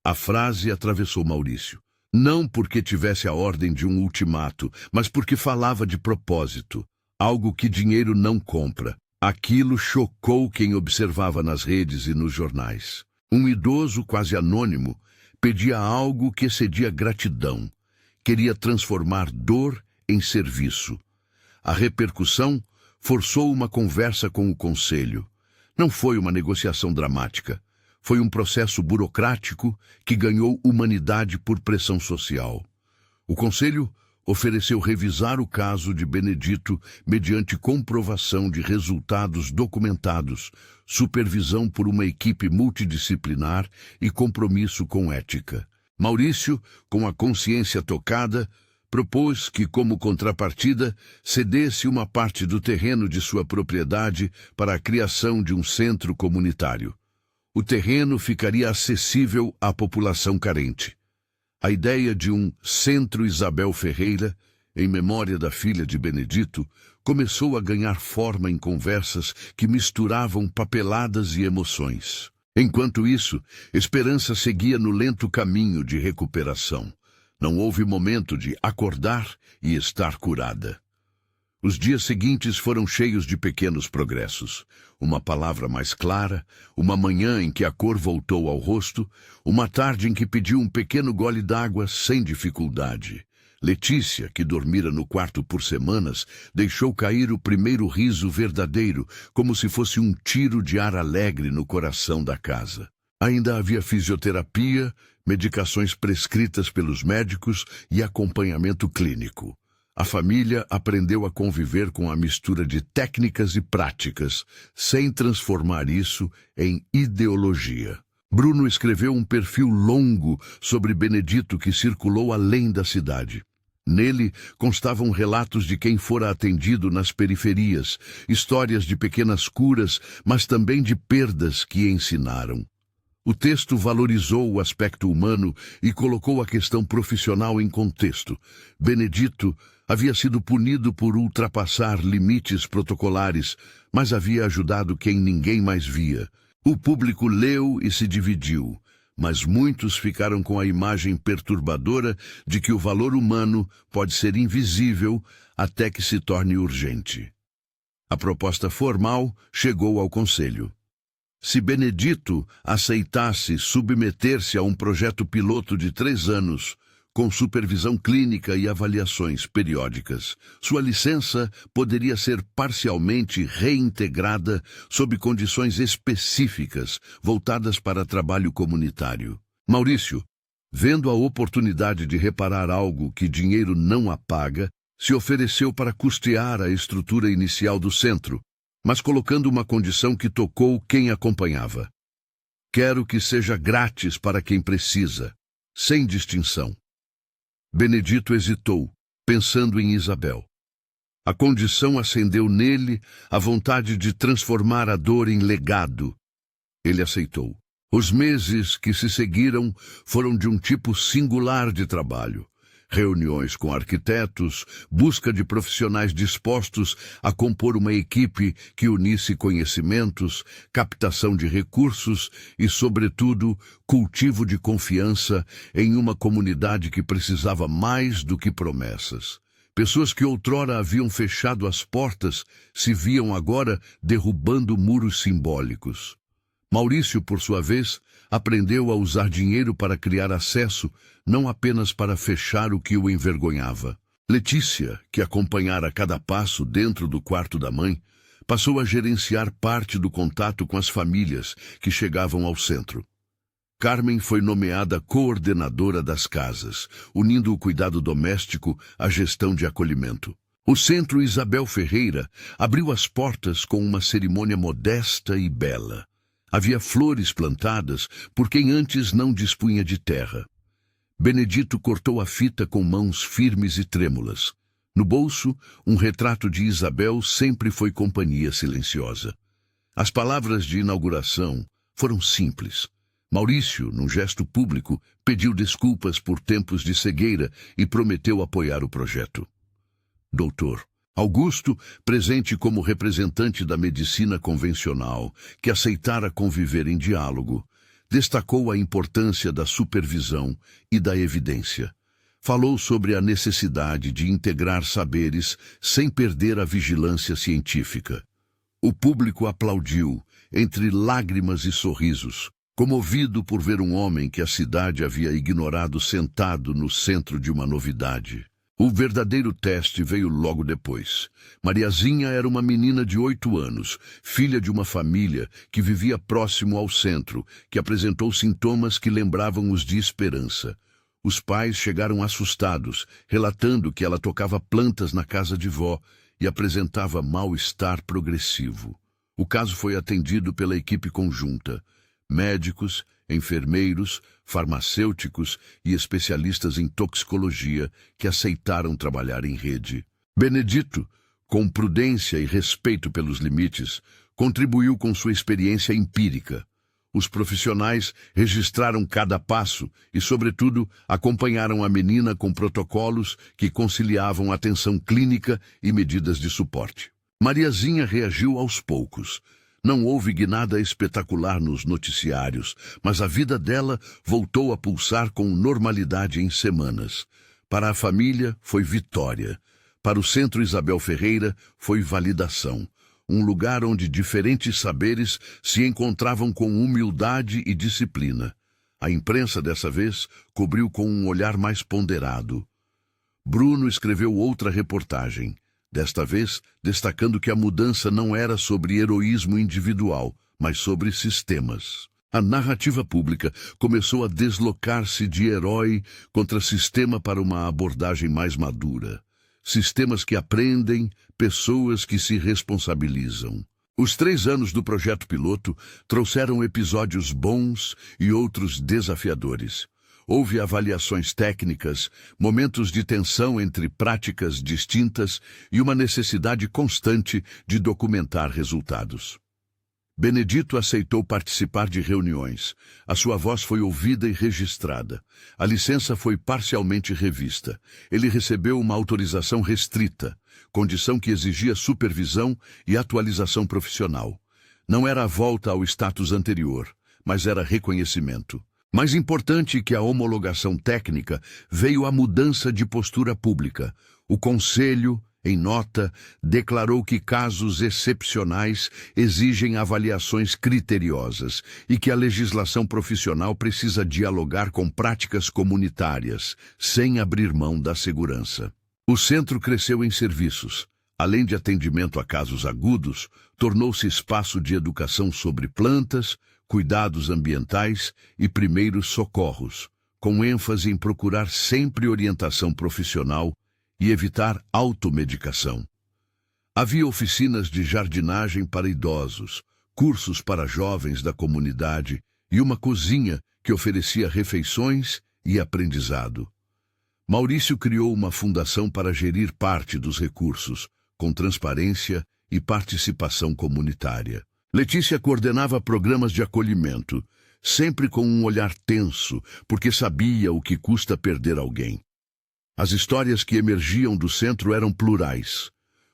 A frase atravessou Maurício. Não porque tivesse a ordem de um ultimato, mas porque falava de propósito. Algo que dinheiro não compra. Aquilo chocou quem observava nas redes e nos jornais. Um idoso quase anônimo pedia algo que excedia gratidão. Queria transformar dor em serviço. A repercussão forçou uma conversa com o conselho. Não foi uma negociação dramática. Foi um processo burocrático que ganhou humanidade por pressão social. O conselho ofereceu revisar o caso de Benedito mediante comprovação de resultados documentados, supervisão por uma equipe multidisciplinar e compromisso com ética. Maurício, com a consciência tocada, propôs que, como contrapartida, cedesse uma parte do terreno de sua propriedade para a criação de um centro comunitário. O terreno ficaria acessível à população carente. A ideia de um Centro Isabel Ferreira, em memória da filha de Benedito, começou a ganhar forma em conversas que misturavam papeladas e emoções. Enquanto isso, Esperança seguia no lento caminho de recuperação. Não houve momento de acordar e estar curada. Os dias seguintes foram cheios de pequenos progressos. Uma palavra mais clara, uma manhã em que a cor voltou ao rosto, uma tarde em que pediu um pequeno gole d'água sem dificuldade. Letícia, que dormira no quarto por semanas, deixou cair o primeiro riso verdadeiro, como se fosse um tiro de ar alegre no coração da casa. Ainda havia fisioterapia, medicações prescritas pelos médicos e acompanhamento clínico. A família aprendeu a conviver com a mistura de técnicas e práticas, sem transformar isso em ideologia. Bruno escreveu um perfil longo sobre Benedito que circulou além da cidade. Nele constavam relatos de quem fora atendido nas periferias, histórias de pequenas curas, mas também de perdas que ensinaram. O texto valorizou o aspecto humano e colocou a questão profissional em contexto. Benedito havia sido punido por ultrapassar limites protocolares, mas havia ajudado quem ninguém mais via. O público leu e se dividiu, mas muitos ficaram com a imagem perturbadora de que o valor humano pode ser invisível até que se torne urgente. A proposta formal chegou ao conselho. Se Benedito aceitasse submeter-se a um projeto piloto de 3 anos, com supervisão clínica e avaliações periódicas, sua licença poderia ser parcialmente reintegrada sob condições específicas voltadas para trabalho comunitário. Maurício, vendo a oportunidade de reparar algo que dinheiro não apaga, se ofereceu para custear a estrutura inicial do centro, mas colocando uma condição que tocou quem acompanhava. Quero que seja grátis para quem precisa, sem distinção. Benedito hesitou, pensando em Isabel. A condição acendeu nele a vontade de transformar a dor em legado. Ele aceitou. Os meses que se seguiram foram de um tipo singular de trabalho. Reuniões com arquitetos, busca de profissionais dispostos a compor uma equipe que unisse conhecimentos, captação de recursos e, sobretudo, cultivo de confiança em uma comunidade que precisava mais do que promessas. Pessoas que outrora haviam fechado as portas se viam agora derrubando muros simbólicos. Maurício, por sua vez, aprendeu a usar dinheiro para criar acesso, não apenas para fechar o que o envergonhava. Letícia, que acompanhara cada passo dentro do quarto da mãe, passou a gerenciar parte do contato com as famílias que chegavam ao centro. Carmen foi nomeada coordenadora das casas, unindo o cuidado doméstico à gestão de acolhimento. O Centro Isabel Ferreira abriu as portas com uma cerimônia modesta e bela. Havia flores plantadas por quem antes não dispunha de terra. Benedito cortou a fita com mãos firmes e trêmulas. No bolso, um retrato de Isabel sempre foi companhia silenciosa. As palavras de inauguração foram simples. Maurício, num gesto público, pediu desculpas por tempos de cegueira e prometeu apoiar o projeto. Doutor Augusto, presente como representante da medicina convencional, que aceitara conviver em diálogo, destacou a importância da supervisão e da evidência. Falou sobre a necessidade de integrar saberes sem perder a vigilância científica. O público aplaudiu, entre lágrimas e sorrisos, comovido por ver um homem que a cidade havia ignorado sentado no centro de uma novidade. O verdadeiro teste veio logo depois. Mariazinha era uma menina de 8 anos, filha de uma família que vivia próximo ao centro, que apresentou sintomas que lembravam os de Esperança. Os pais chegaram assustados, relatando que ela tocava plantas na casa de vó e apresentava mal-estar progressivo. O caso foi atendido pela equipe conjunta. Médicos, enfermeiros, farmacêuticos e especialistas em toxicologia que aceitaram trabalhar em rede. Benedito, com prudência e respeito pelos limites, contribuiu com sua experiência empírica. Os profissionais registraram cada passo e, sobretudo, acompanharam a menina com protocolos que conciliavam atenção clínica e medidas de suporte. Mariazinha reagiu aos poucos. Não houve guinada espetacular nos noticiários, mas a vida dela voltou a pulsar com normalidade em semanas. Para a família, foi vitória. Para o Centro Isabel Ferreira, foi validação. Um lugar onde diferentes saberes se encontravam com humildade e disciplina. A imprensa, dessa vez, cobriu com um olhar mais ponderado. Bruno escreveu outra reportagem, desta vez destacando que a mudança não era sobre heroísmo individual, mas sobre sistemas. A narrativa pública começou a deslocar-se de herói contra sistema para uma abordagem mais madura. Sistemas que aprendem, pessoas que se responsabilizam. Os 3 anos do projeto piloto trouxeram episódios bons e outros desafiadores. Houve avaliações técnicas, momentos de tensão entre práticas distintas e uma necessidade constante de documentar resultados. Benedito aceitou participar de reuniões. A sua voz foi ouvida e registrada. A licença foi parcialmente revista. Ele recebeu uma autorização restrita, condição que exigia supervisão e atualização profissional. Não era a volta ao status anterior, mas era reconhecimento. Mais importante que a homologação técnica veio a mudança de postura pública. O Conselho, em nota, declarou que casos excepcionais exigem avaliações criteriosas e que a legislação profissional precisa dialogar com práticas comunitárias, sem abrir mão da segurança. O centro cresceu em serviços. Além de atendimento a casos agudos, tornou-se espaço de educação sobre plantas, cuidados ambientais e primeiros socorros, com ênfase em procurar sempre orientação profissional e evitar automedicação. Havia oficinas de jardinagem para idosos, cursos para jovens da comunidade e uma cozinha que oferecia refeições e aprendizado. Maurício criou uma fundação para gerir parte dos recursos, com transparência e participação comunitária. Letícia coordenava programas de acolhimento, sempre com um olhar tenso, porque sabia o que custa perder alguém. As histórias que emergiam do centro eram plurais.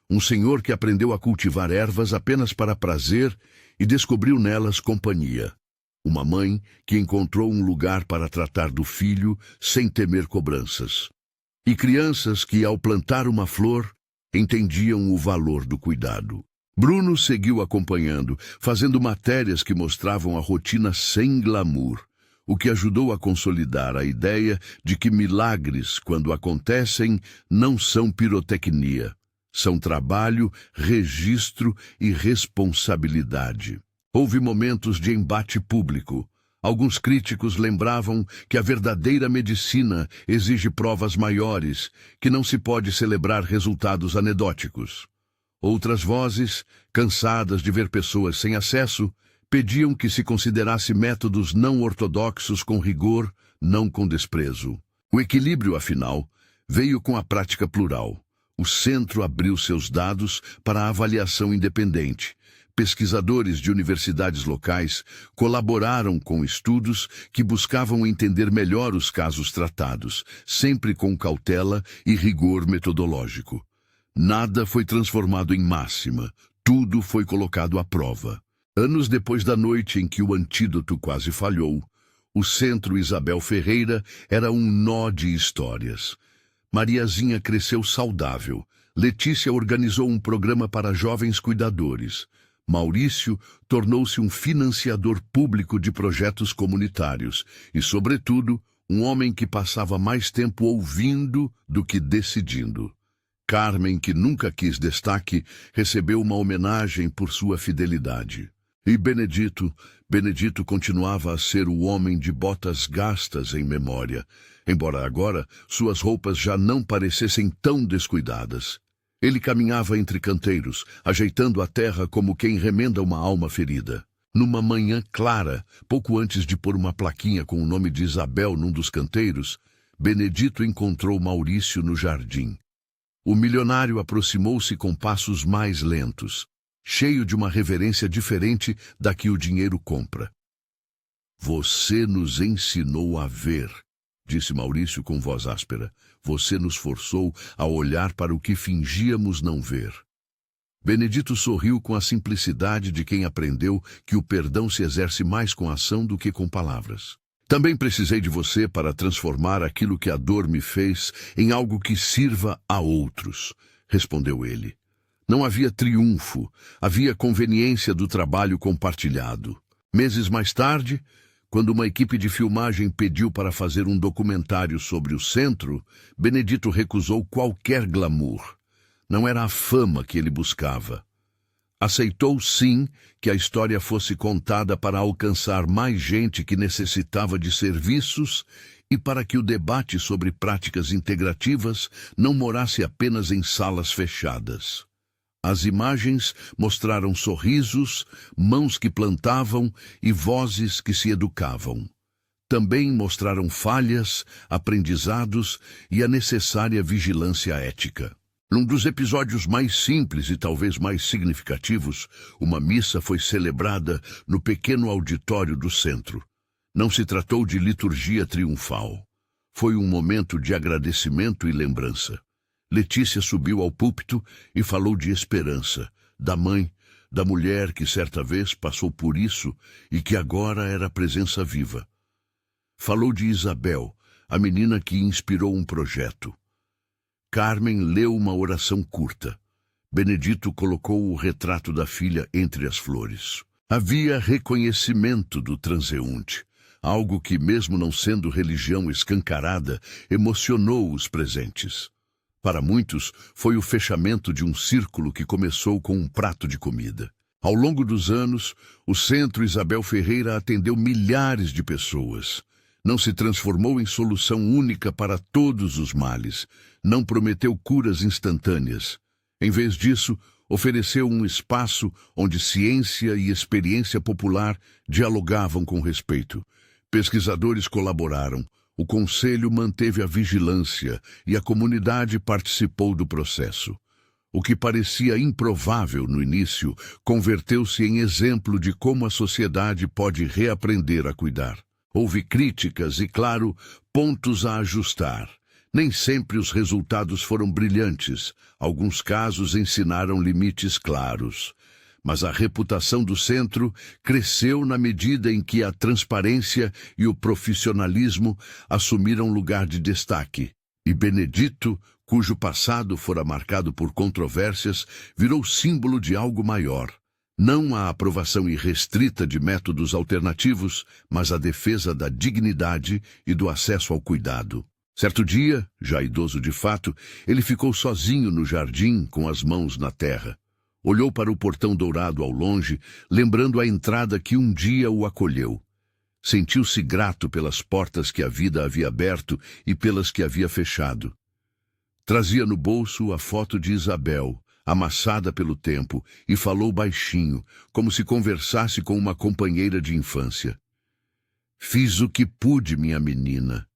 Um senhor que aprendeu a cultivar ervas apenas para prazer e descobriu nelas companhia. Uma mãe que encontrou um lugar para tratar do filho sem temer cobranças. E crianças que, ao plantar uma flor, entendiam o valor do cuidado. Bruno seguiu acompanhando, fazendo matérias que mostravam a rotina sem glamour, o que ajudou a consolidar a ideia de que milagres, quando acontecem, não são pirotecnia. São trabalho, registro e responsabilidade. Houve momentos de embate público. Alguns críticos lembravam que a verdadeira medicina exige provas maiores, que não se pode celebrar resultados anedóticos. Outras vozes, cansadas de ver pessoas sem acesso, pediam que se considerasse métodos não ortodoxos com rigor, não com desprezo. O equilíbrio, afinal, veio com a prática plural. O centro abriu seus dados para avaliação independente. Pesquisadores de universidades locais colaboraram com estudos que buscavam entender melhor os casos tratados, sempre com cautela e rigor metodológico. Nada foi transformado em máxima, tudo foi colocado à prova. Anos depois da noite em que o antídoto quase falhou, o Centro Isabel Ferreira era um nó de histórias. Mariazinha cresceu saudável. Letícia organizou um programa para jovens cuidadores. Maurício tornou-se um financiador público de projetos comunitários e, sobretudo, um homem que passava mais tempo ouvindo do que decidindo. Carmen, que nunca quis destaque, recebeu uma homenagem por sua fidelidade. E Benedito continuava a ser o homem de botas gastas em memória, embora agora suas roupas já não parecessem tão descuidadas. Ele caminhava entre canteiros, ajeitando a terra como quem remenda uma alma ferida. Numa manhã clara, pouco antes de pôr uma plaquinha com o nome de Isabel num dos canteiros, Benedito encontrou Maurício no jardim. O milionário aproximou-se com passos mais lentos, cheio de uma reverência diferente da que o dinheiro compra. "Você nos ensinou a ver", disse Maurício com voz áspera. "Você nos forçou a olhar para o que fingíamos não ver." Benedito sorriu com a simplicidade de quem aprendeu que o perdão se exerce mais com ação do que com palavras. Também precisei de você para transformar aquilo que a dor me fez em algo que sirva a outros, respondeu ele. Não havia triunfo, havia conveniência do trabalho compartilhado. Meses mais tarde, quando uma equipe de filmagem pediu para fazer um documentário sobre o centro, Benedito recusou qualquer glamour. Não era a fama que ele buscava. Aceitou, sim, que a história fosse contada para alcançar mais gente que necessitava de serviços e para que o debate sobre práticas integrativas não morasse apenas em salas fechadas. As imagens mostraram sorrisos, mãos que plantavam e vozes que se educavam. Também mostraram falhas, aprendizados e a necessária vigilância ética. Num dos episódios mais simples e talvez mais significativos, uma missa foi celebrada no pequeno auditório do centro. Não se tratou de liturgia triunfal. Foi um momento de agradecimento e lembrança. Letícia subiu ao púlpito e falou de esperança, da mãe, da mulher que certa vez passou por isso e que agora era presença viva. Falou de Isabel, a menina que inspirou um projeto. Carmen leu uma oração curta. Benedito colocou o retrato da filha entre as flores. Havia reconhecimento do transeunte, algo que, mesmo não sendo religião escancarada, emocionou os presentes. Para muitos, foi o fechamento de um círculo que começou com um prato de comida. Ao longo dos anos, o Centro Isabel Ferreira atendeu milhares de pessoas. Não se transformou em solução única para todos os males. Não prometeu curas instantâneas. Em vez disso, ofereceu um espaço onde ciência e experiência popular dialogavam com respeito. Pesquisadores colaboraram, o conselho manteve a vigilância e a comunidade participou do processo. O que parecia improvável no início converteu-se em exemplo de como a sociedade pode reaprender a cuidar. Houve críticas e, claro, pontos a ajustar. Nem sempre os resultados foram brilhantes. Alguns casos ensinaram limites claros. Mas a reputação do centro cresceu na medida em que a transparência e o profissionalismo assumiram lugar de destaque. E Benedito, cujo passado fora marcado por controvérsias, virou símbolo de algo maior. Não a aprovação irrestrita de métodos alternativos, mas a defesa da dignidade e do acesso ao cuidado. Certo dia, já idoso de fato, ele ficou sozinho no jardim com as mãos na terra. Olhou para o portão dourado ao longe, lembrando a entrada que um dia o acolheu. Sentiu-se grato pelas portas que a vida havia aberto e pelas que havia fechado. Trazia no bolso a foto de Isabel, amassada pelo tempo, e falou baixinho, como se conversasse com uma companheira de infância. Fiz o que pude, minha menina.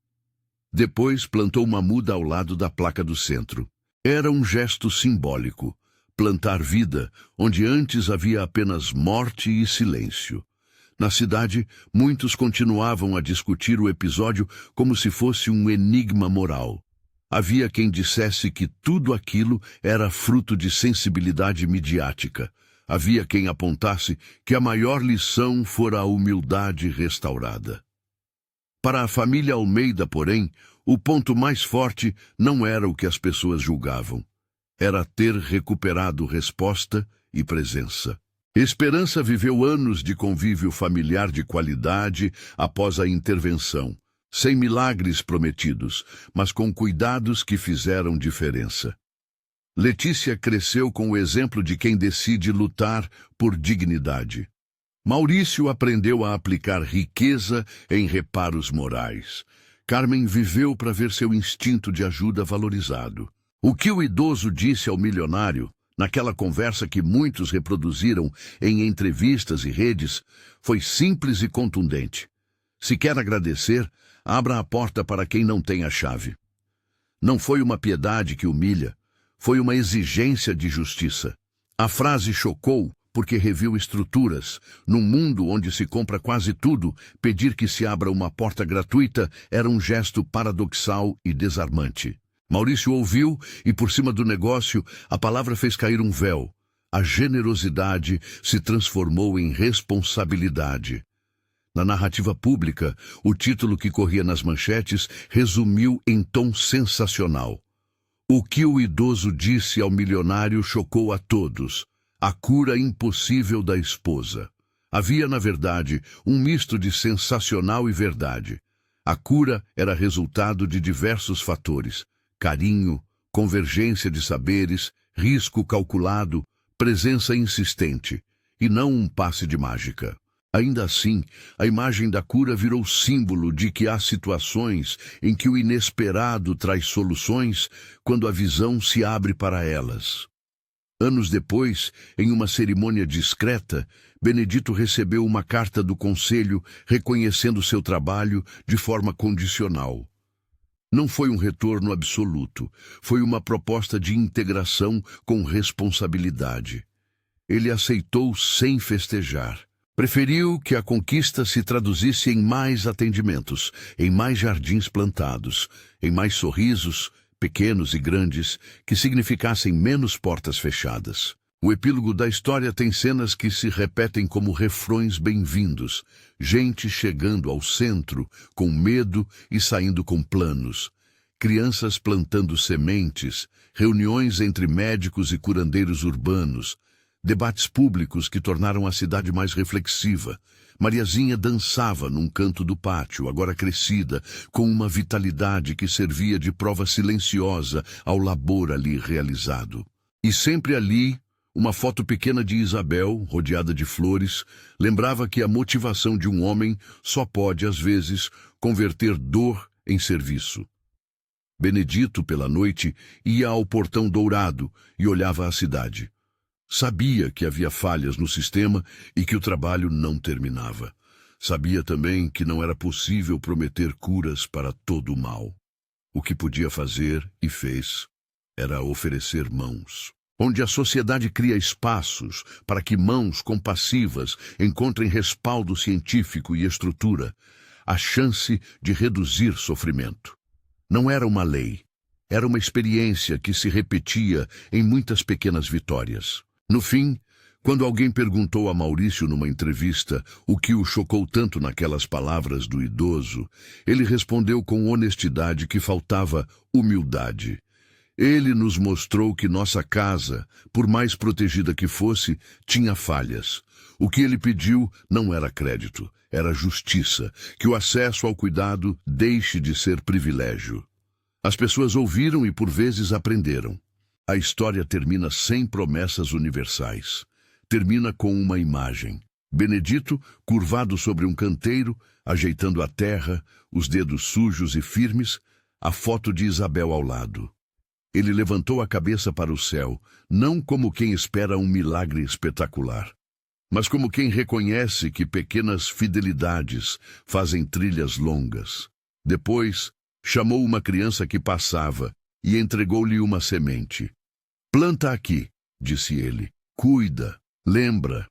Depois plantou uma muda ao lado da placa do centro. Era um gesto simbólico, plantar vida onde antes havia apenas morte e silêncio. Na cidade, muitos continuavam a discutir o episódio como se fosse um enigma moral. Havia quem dissesse que tudo aquilo era fruto de sensibilidade midiática. Havia quem apontasse que a maior lição fora a humildade restaurada. Para a família Almeida, porém, o ponto mais forte não era o que as pessoas julgavam. Era ter recuperado resposta e presença. Esperança viveu anos de convívio familiar de qualidade após a intervenção. Sem milagres prometidos, mas com cuidados que fizeram diferença. Letícia cresceu com o exemplo de quem decide lutar por dignidade. Maurício aprendeu a aplicar riqueza em reparos morais. Carmen viveu para ver seu instinto de ajuda valorizado. O que o idoso disse ao milionário, naquela conversa que muitos reproduziram em entrevistas e redes, foi simples e contundente. Se quer agradecer, abra a porta para quem não tem a chave. Não foi uma piedade que humilha, foi uma exigência de justiça. A frase chocou porque reviu estruturas. Num mundo onde se compra quase tudo, pedir que se abra uma porta gratuita era um gesto paradoxal e desarmante. Maurício ouviu e, por cima do negócio, a palavra fez cair um véu. a generosidade se transformou em responsabilidade. Na narrativa pública, o título que corria nas manchetes resumiu em tom sensacional. O que o idoso disse ao milionário chocou a todos. A cura impossível da esposa. Havia, na verdade, um misto de sensacional e verdade. A cura era resultado de diversos fatores: carinho, convergência de saberes, risco calculado, presença insistente, e não um passe de mágica. Ainda assim, a imagem da cura virou símbolo de que há situações em que o inesperado traz soluções quando a visão se abre para elas. Anos depois, em uma cerimônia discreta, Benedito recebeu uma carta do conselho reconhecendo seu trabalho de forma condicional. Não foi um retorno absoluto, foi uma proposta de integração com responsabilidade. Ele aceitou sem festejar. Preferiu que a conquista se traduzisse em mais atendimentos, em mais jardins plantados, em mais sorrisos, pequenos e grandes, que significassem menos portas fechadas. O epílogo da história tem cenas que se repetem como refrões bem-vindos, gente chegando ao centro com medo e saindo com planos, crianças plantando sementes, reuniões entre médicos e curandeiros urbanos, debates públicos que tornaram a cidade mais reflexiva. Mariazinha dançava num canto do pátio, agora crescida, com uma vitalidade que servia de prova silenciosa ao labor ali realizado. E sempre ali, uma foto pequena de Isabel, rodeada de flores, lembrava que a motivação de um homem só pode, às vezes, converter dor em serviço. Benedito, pela noite, ia ao Portão Dourado e olhava a cidade. Sabia que havia falhas no sistema e que o trabalho não terminava. Sabia também que não era possível prometer curas para todo o mal. O que podia fazer, e fez, era oferecer mãos. Onde a sociedade cria espaços para que mãos compassivas encontrem respaldo científico e estrutura, a chance de reduzir sofrimento. Não era uma lei, era uma experiência que se repetia em muitas pequenas vitórias. No fim, quando alguém perguntou a Maurício numa entrevista o que o chocou tanto naquelas palavras do idoso, ele respondeu com honestidade que faltava humildade. Ele nos mostrou que nossa casa, por mais protegida que fosse, tinha falhas. O que ele pediu não era crédito, era justiça, que o acesso ao cuidado deixe de ser privilégio. As pessoas ouviram e por vezes aprenderam. A história termina sem promessas universais. Termina com uma imagem. Benedito, curvado sobre um canteiro, ajeitando a terra, os dedos sujos e firmes, a foto de Isabel ao lado. Ele levantou a cabeça para o céu, não como quem espera um milagre espetacular, mas como quem reconhece que pequenas fidelidades fazem trilhas longas. Depois, chamou uma criança que passava e entregou-lhe uma semente. Planta aqui, disse ele. Cuida, lembra.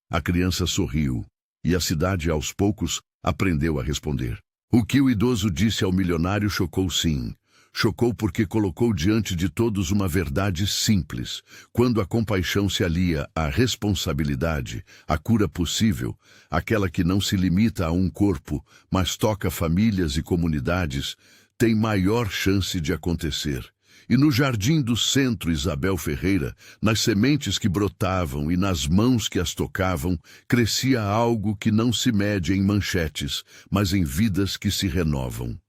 A criança sorriu, e a cidade, aos poucos, aprendeu a responder. O que o idoso disse ao milionário chocou sim. Chocou porque colocou diante de todos uma verdade simples. Quando a compaixão se alia à responsabilidade, a cura possível, aquela que não se limita a um corpo, mas toca famílias e comunidades, tem maior chance de acontecer. E no jardim do centro Isabel Ferreira, nas sementes que brotavam e nas mãos que as tocavam, crescia algo que não se mede em manchetes, mas em vidas que se renovam.